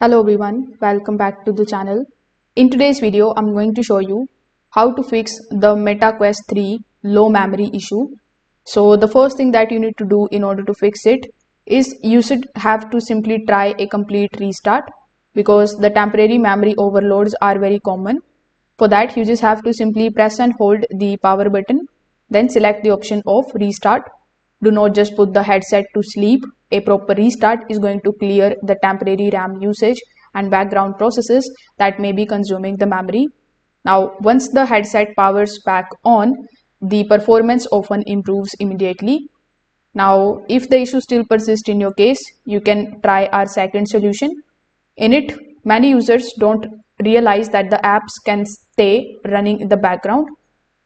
Hello everyone, welcome back to the channel. In today's video, I'm going to show you how to fix the MetaQuest 3 low memory issue. So the first thing that you need to do in order to fix it is you should have to simply try a complete restart because the temporary memory overloads are very common. For that, you just have to simply press and hold the power button, then select the option of restart. Do not just put the headset to sleep. A proper restart is going to clear the temporary RAM usage and background processes that may be consuming the memory. Now, once the headset powers back on, the performance often improves immediately. Now, if the issue still persists in your case, you can try our second solution. In it, many users don't realize that the apps can stay running in the background.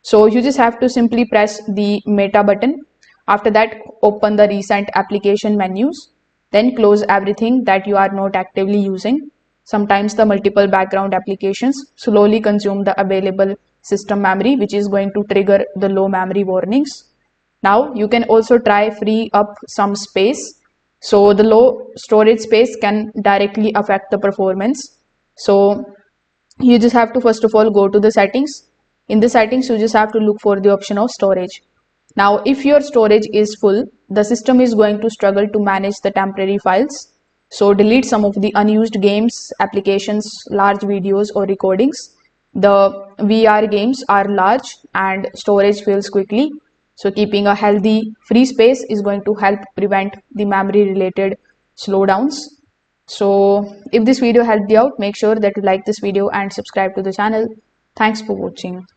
So you just have to simply press the Meta button. After that, open the recent application menus, then close everything that you are not actively using. Sometimes the multiple background applications slowly consume the available system memory, which is going to trigger the low memory warnings. Now you can also try free up some space. So the low storage space can directly affect the performance. So you just have to first of all go to the settings. In the settings, you just have to look for the option of storage. Now, if your storage is full, the system is going to struggle to manage the temporary files. So delete some of the unused games, applications, large videos or recordings. The VR games are large and storage fills quickly. So keeping a healthy free space is going to help prevent the memory related slowdowns. So if this video helped you out, make sure that you like this video and subscribe to the channel. Thanks for watching.